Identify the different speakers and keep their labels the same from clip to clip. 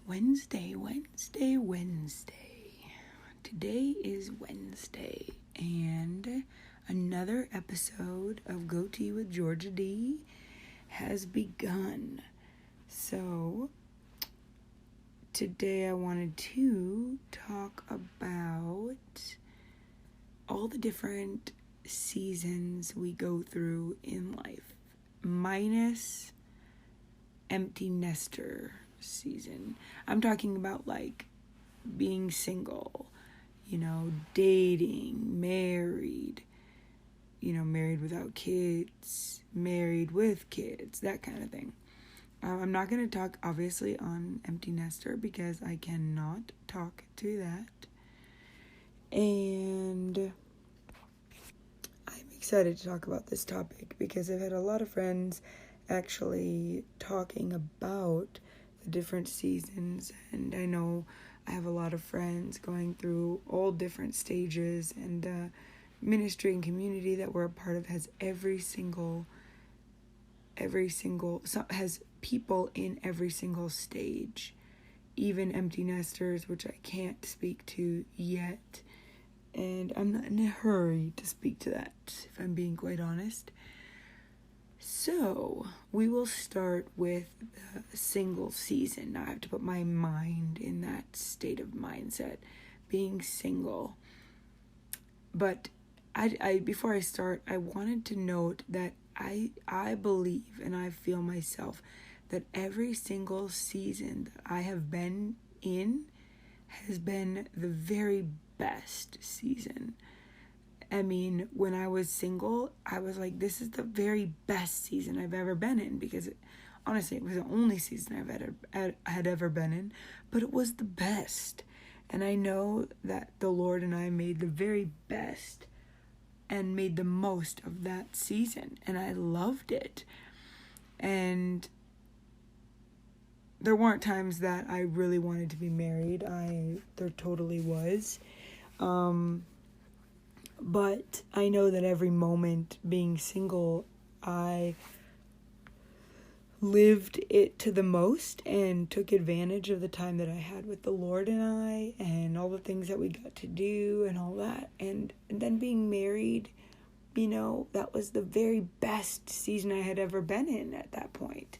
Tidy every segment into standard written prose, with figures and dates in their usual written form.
Speaker 1: Wednesday. Today is Wednesday, and another episode of Go Tea with Georgia D has begun. So, today I wanted to talk about all the different seasons we go through in life, minus empty nester season. I'm talking about like being single, dating, married, married without kids, married with kids, that kind of thing. I'm not going to talk obviously on empty nester because I cannot talk to that. And I'm excited to talk about this topic because I've had a lot of friends actually talking about the different seasons, and I know I have a lot of friends going through all different stages, and the ministry and community that we're a part of has has people in every single stage, even empty nesters, which I can't speak to yet, and I'm not in a hurry to speak to that, if I'm being quite honest. So, we will start with the single season. Now I have to put my mind in that state of mindset, being single. But I before I start, I wanted to note that I believe, and I feel myself, that every single season that I have been in has been the very best season. I mean, when I was single, I was like, this is the very best season I've ever been in, because honestly, it was the only season had ever been in, but it was the best. And I know that the Lord and I made the very best and made the most of that season, and I loved it. And there weren't times that I really wanted to be married. There totally was. But I know that every moment being single, I lived it to the most and took advantage of the time that I had with the Lord and all the things that we got to do and all that. And then being married, that was the very best season I had ever been in at that point.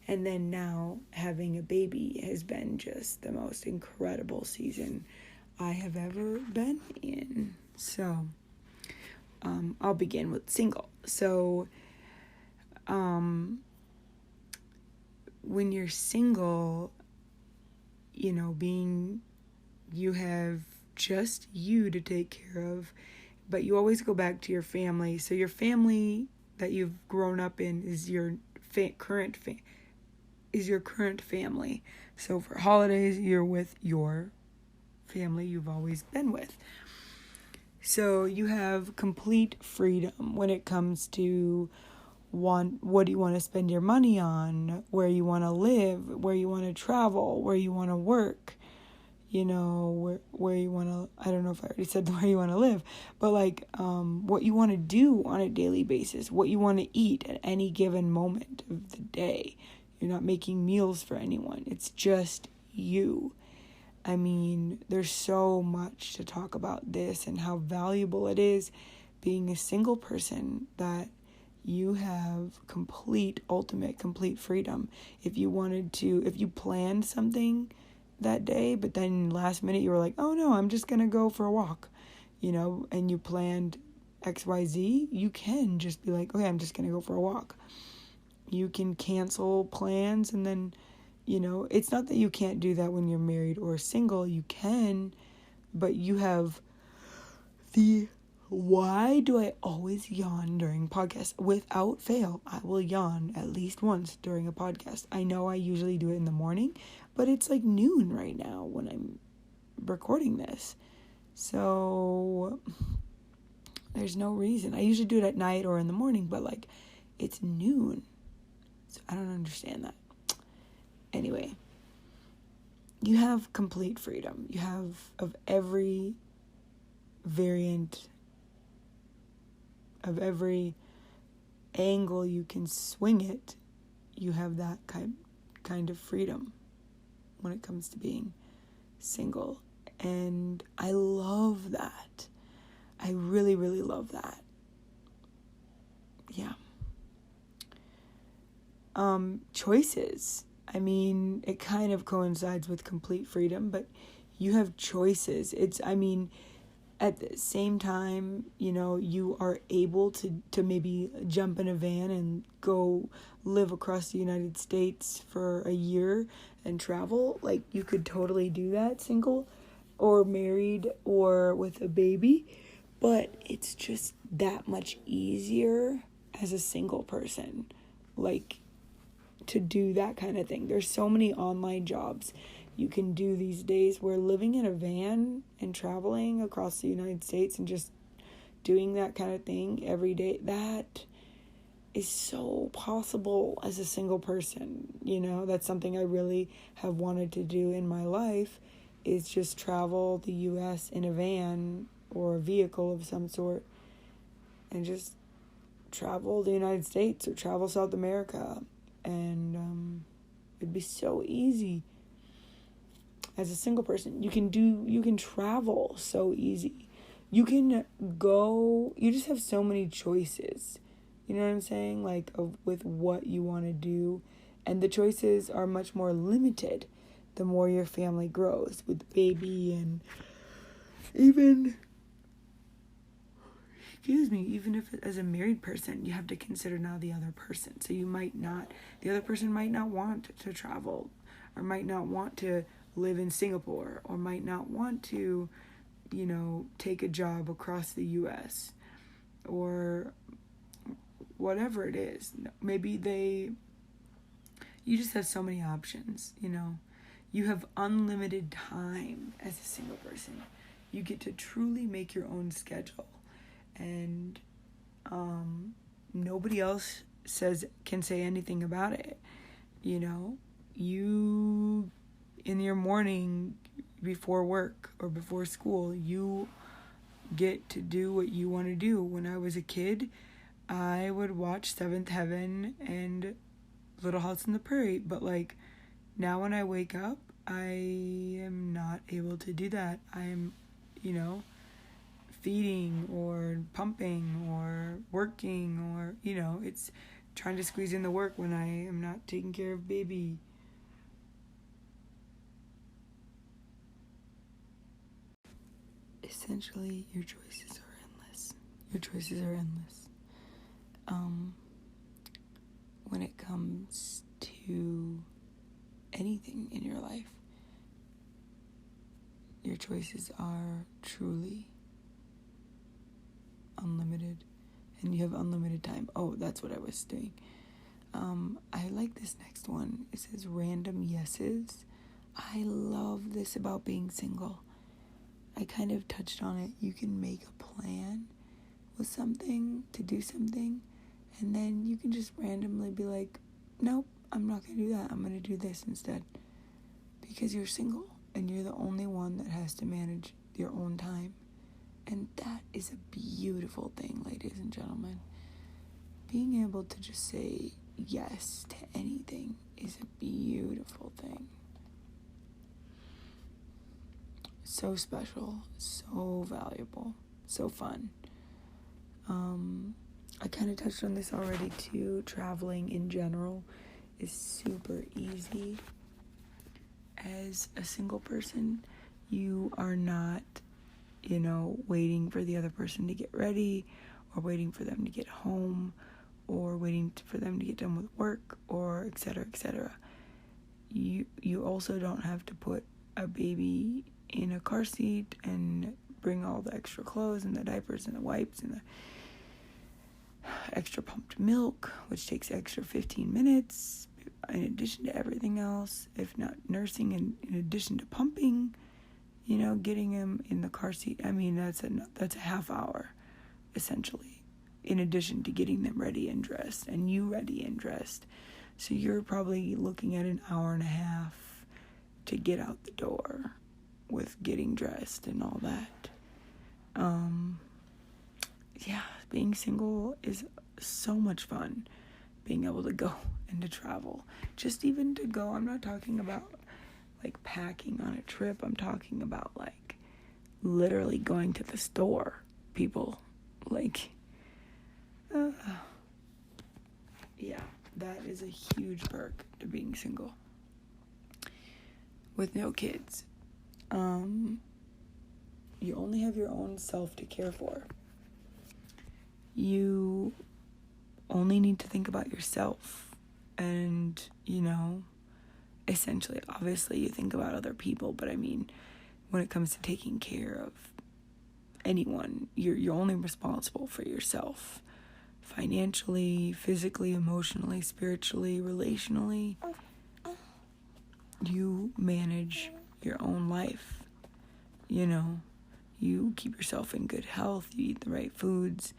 Speaker 1: And then now having a baby has been just the most incredible season I have ever been in. So, I'll begin with single. So, when you're single, you have just you to take care of, but you always go back to your family. So your family that you've grown up in is your current family. So for holidays, you're with your family you've always been with. So you have complete freedom when it comes to what do you want to spend your money on, where you want to live, where you want to travel, where you want to work, where you want to, I don't know if I already said where you want to live, but what you want to do on a daily basis, what you want to eat at any given moment of the day. You're not making meals for anyone. It's just you. I mean, there's so much to talk about this and how valuable it is being a single person, that you have complete freedom. If you planned something that day, but then last minute you were like, oh no, I'm just going to go for a walk, and you planned XYZ, you can just be like, okay, I'm just going to go for a walk. You can cancel plans, and then it's not that you can't do that when you're married or single. You can, but you have why do I always yawn during podcasts? Without fail, I will yawn at least once during a podcast. I know I usually do it in the morning, but it's like noon right now when I'm recording this. So there's no reason. I usually do it at night or in the morning, but it's noon. So I don't understand that. Anyway, you have complete freedom. You have of every variant, of every angle you can swing it, you have that kind of freedom when when it comes to being single. And I love that. I really, really love that. Yeah. Choices. I mean, it kind of coincides with complete freedom, but you have choices. At the same time, you are able to maybe jump in a van and go live across the United States for a year and travel. Like, you could totally do that single or married or with a baby, but it's just that much easier as a single person, like, to do that kind of thing. There's so many online jobs you can do these days where living in a van and traveling across the United States and just doing that kind of thing every day, that is so possible as a single person. That's something I really have wanted to do in my life, is just travel the US in a van or a vehicle of some sort and just travel the United States or travel South America. And it'd be so easy. As a single person, you can travel so easy. You just have so many choices. You know what I'm saying? Like, with what you want to do. And the choices are much more limited the more your family grows with the baby. And even if as a married person, you have to consider now the other person. So the other person might not want to travel, or might not want to live in Singapore, or might not want to, take a job across the US, or whatever it is. Maybe you just have so many options, You have unlimited time as a single person. You get to truly make your own schedule. And nobody else can say anything about it. You, in your morning before work or before school, you get to do what you want to do. When I was a kid, I would watch Seventh Heaven and Little House on the Prairie, but like, now when I wake up, I am not able to do that. I'm, feeding or pumping or working, or, it's trying to squeeze in the work when I am not taking care of baby. Essentially, your choices are endless. When it comes to anything in your life, your choices are truly unlimited, and you have unlimited time. Oh, that's what I was doing. I like this next one. It says random yeses. I love this about being single. I kind of touched on it. You can make a plan with something, to do something, and then you can just randomly be like, nope, I'm not going to do that. I'm going to do this instead. Because you're single, and you're the only one that has to manage your own time. And that is a beautiful thing, ladies and gentlemen. Being able to just say yes to anything is a beautiful thing. So special, so valuable, so fun. I kind of touched on this already too. Traveling in general is super easy. As a single person, you are not, waiting for the other person to get ready, or waiting for them to get home, or waiting for them to get done with work, or etc., etc. You also don't have to put a baby in a car seat and bring all the extra clothes and the diapers and the wipes and the extra pumped milk, which takes extra 15 minutes in addition to everything else, if not nursing, and in addition to pumping, getting him in the car seat. I mean, that's a half hour, essentially, in addition to getting them ready and dressed, and you ready and dressed. So you're probably looking at an hour and a half to get out the door with getting dressed and all that. Being single is so much fun. Being able to go and to travel. Just even to go, I'm not talking about like packing on a trip. I'm talking about like literally going to the store, people. Like, yeah, that is a huge perk to being single with no kids. You only have your own self to care for. You only need to think about yourself. And, essentially, obviously, you think about other people, but I mean, when it comes to taking care of anyone, you're only responsible for yourself. Financially, physically, emotionally, spiritually, relationally. You manage your own life. You keep yourself in good health, you eat the right foods,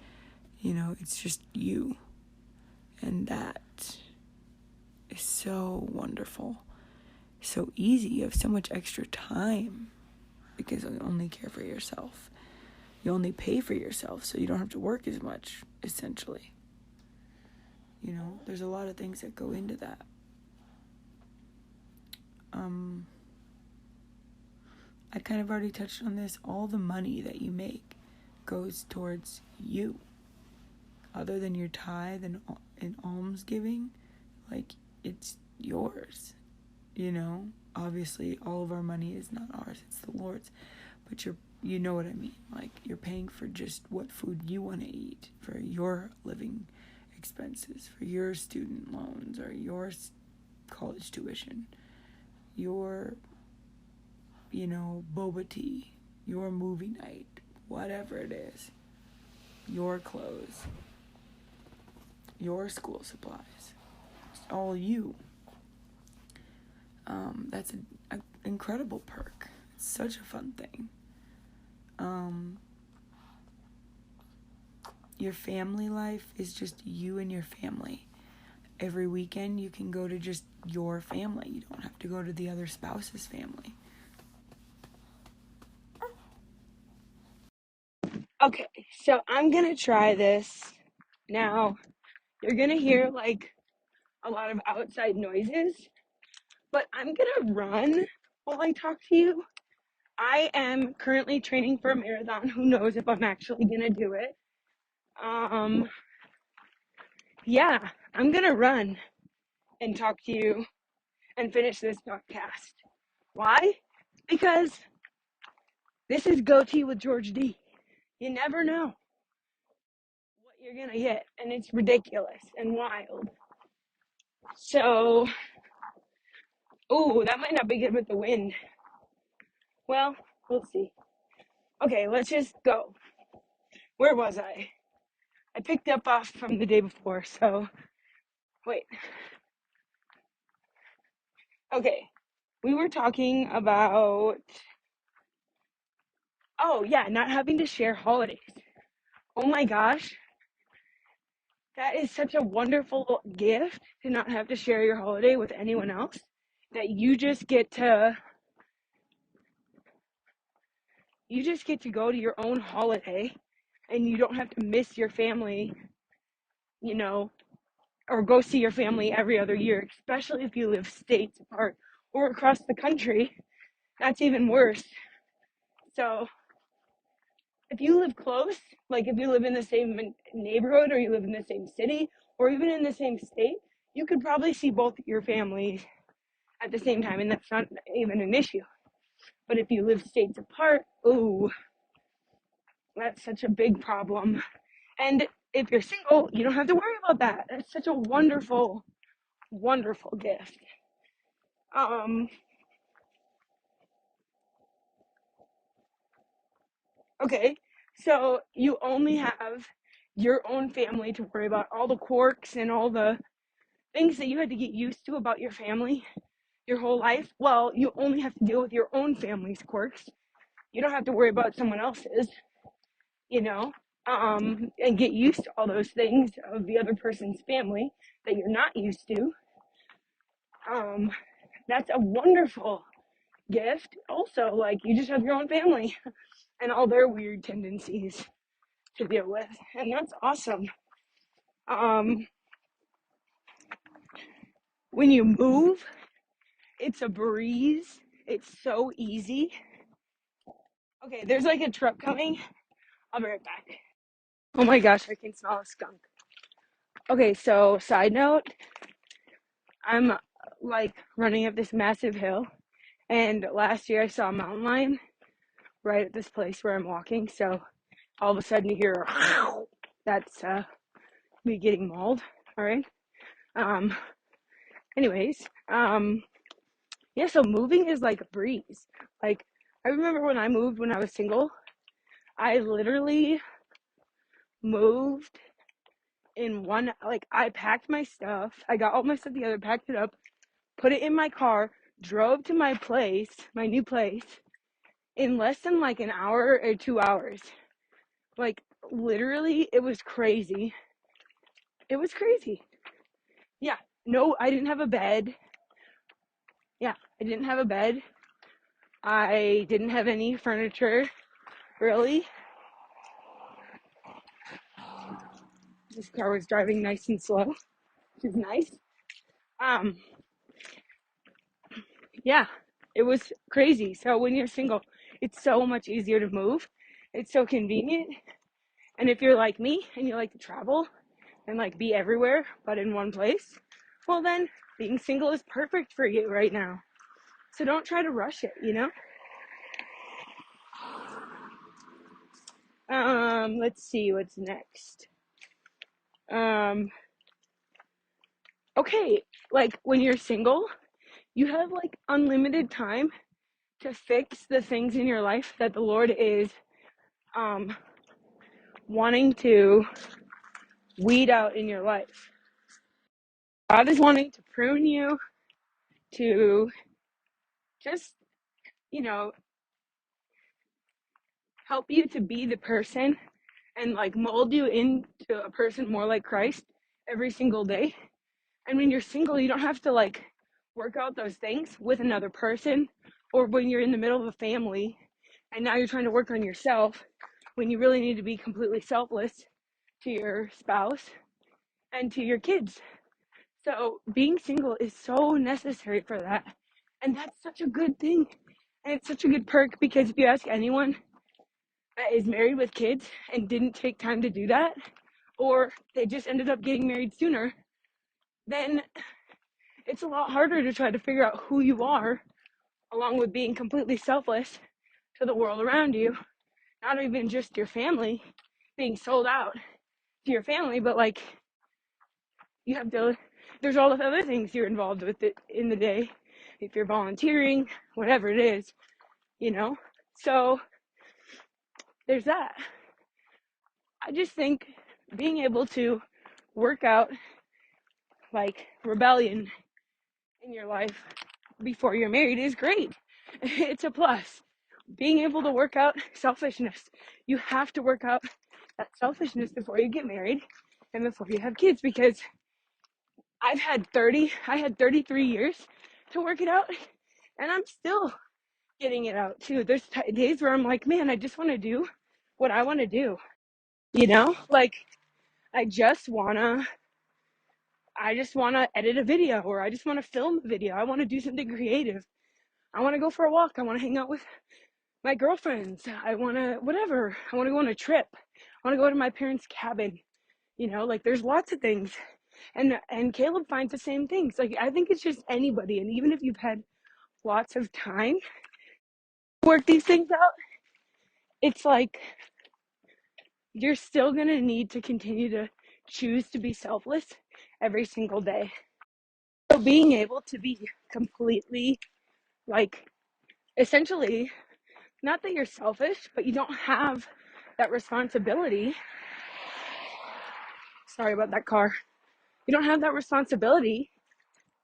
Speaker 1: it's just you. And that is so wonderful, so easy. You have so much extra time because you only care for yourself. You only pay for yourself, so you don't have to work as much, essentially. There's a lot of things that go into that. I kind of already touched on this. All the money that you make goes towards you. Other than your tithe and almsgiving, like, it's yours. Obviously all of our money is not ours, it's the Lord's. But you know what I mean. Like, you're paying for just what food you want to eat, for your living expenses, for your student loans, or your college tuition, your boba tea, your movie night, whatever it is, your clothes, your school supplies. It's all you. That's an incredible perk. It's such a fun thing. Your family life is just you and your family. Every weekend you can go to just your family. You don't have to go to the other spouse's family. Okay, so I'm gonna try this. Now, you're gonna hear like a lot of outside noises, but I'm gonna run while I talk to you. I am currently training for a marathon. Who knows if I'm actually gonna do it. Yeah, I'm gonna run and talk to you and finish this podcast. Why? Because this is Goatee with George D. You never know what you're gonna get, and it's ridiculous and wild. So, that might not be good with the wind. Well, we'll see. Okay, let's just go. Where was I? I picked up off from the day before, so wait. Okay, we were talking about, not having to share holidays. Oh my gosh, that is such a wonderful gift to not have to share your holiday with anyone else. That you just get to go to your own holiday and you don't have to miss your family, or go see your family every other year, especially if you live states apart or across the country. That's even worse. So if you live close, like if you live in the same neighborhood or you live in the same city or even in the same state, you could probably see both your families at the same time, and that's not even an issue. But if you live states apart, that's such a big problem. And if you're single, you don't have to worry about that. That's such a wonderful, wonderful gift. Okay, so you only have your own family to worry about, all the quirks and all the things that you had to get used to about your family your whole life. Well, you only have to deal with your own family's quirks. You don't have to worry about someone else's, and get used to all those things of the other person's family that you're not used to. That's a wonderful gift. Also, like, you just have your own family and all their weird tendencies to deal with, and that's awesome. When you move, it's a breeze.
Speaker 2: It's so easy. Okay, there's like a truck coming. I'll be right back. Oh my gosh, I can smell a skunk. Okay, so side note, I'm like running up this massive hill, and last year I saw a mountain lion right at this place where I'm walking. So all of a sudden you hear that's me getting mauled. All right. Um. Anyways, yeah. So moving is like a breeze. Like I remember when I moved when I was single, I literally moved in one. Like I packed my stuff. I got all my stuff together, packed it up, put it in my car, drove to my place, my new place, in less than like an hour or 2 hours. Like literally, it was crazy. It was crazy. Yeah. No, I didn't have a bed. Yeah, I didn't have a bed. I didn't have any furniture, really. This car was driving nice and slow, which is nice. Um, yeah, it was crazy. So when you're single, it's so much easier to move. It's so convenient. And if you're like me and you like to travel and like be everywhere but in one place, well then being single is perfect for you right now. So don't try to rush it, you know? Let's see what's next. Um, okay, like when you're single, you have like unlimited time to fix the things in your life that the Lord is um wanting to weed out in your life. God is wanting to prune you to just, you know, help you to be the person and like mold you into a person more like Christ every single day. And when you're single, you don't have to like work out those things with another person, or when you're in the middle of a family and now you're trying to work on yourself when you really need to be completely selfless to your spouse and to your kids. So being single is so necessary for that. And that's such a good thing. And it's such a good perk because if you ask anyone that is married with kids and didn't take time to do that, or they just ended up getting married sooner, then it's a lot harder to try to figure out who you are, along with being completely selfless to the world around you. Not even just your family, being sold out to your family, but like you have to, there's all the other things you're involved with it in the day. If you're volunteering, whatever it is, you know? So there's that. I just think being able to work out like rebellion in your life before you're married is great. It's a plus. Being able to work out selfishness. You have to work out that selfishness before you get married and before you have kids, because I had 33 years to work it out, and I'm still getting it out too. There's days where I'm like, man, I just want to do what I want to do. You know, like I just wanna edit a video, or I just want to film a video. I want to do something creative. I want to go for a walk. I want to hang out with my girlfriends. I want to whatever. I want to go on a trip. I want to go to my parents' cabin. You know, like there's lots of things. And Caleb finds the same things. Like I think it's just anybody, and even if you've had lots of time to work these things out, it's like you're still going to need to continue to choose to be selfless every single day. So being able to be completely, like, essentially, not that you're selfish, but you don't have that responsibility. Sorry about that car. You don't have that responsibility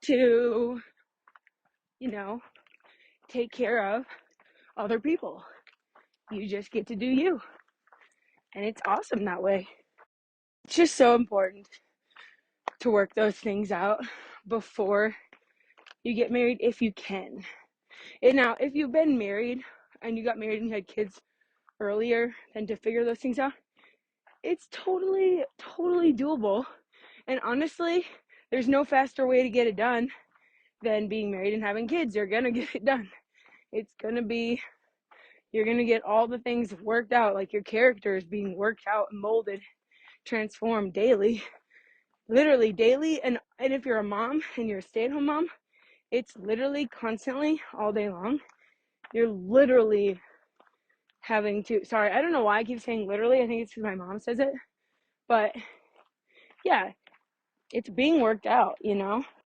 Speaker 2: to, you know, take care of other people. You just get to do you. And it's awesome that way. It's just so important to work those things out before you get married if you can. And now, if you've been married and you got married and you had kids earlier, then to figure those things out, it's totally, totally doable. And honestly, there's no faster way to get it done than being married and having kids. You're gonna get it done. It's gonna be, you're gonna get all the things worked out, like your character is being worked out and molded, transformed daily, literally daily. And if you're a mom and you're a stay-at-home mom, it's literally constantly all day long. You're literally having to, sorry, I don't know why I keep saying literally. I think it's because my mom says it. But yeah, it's being worked out, you know?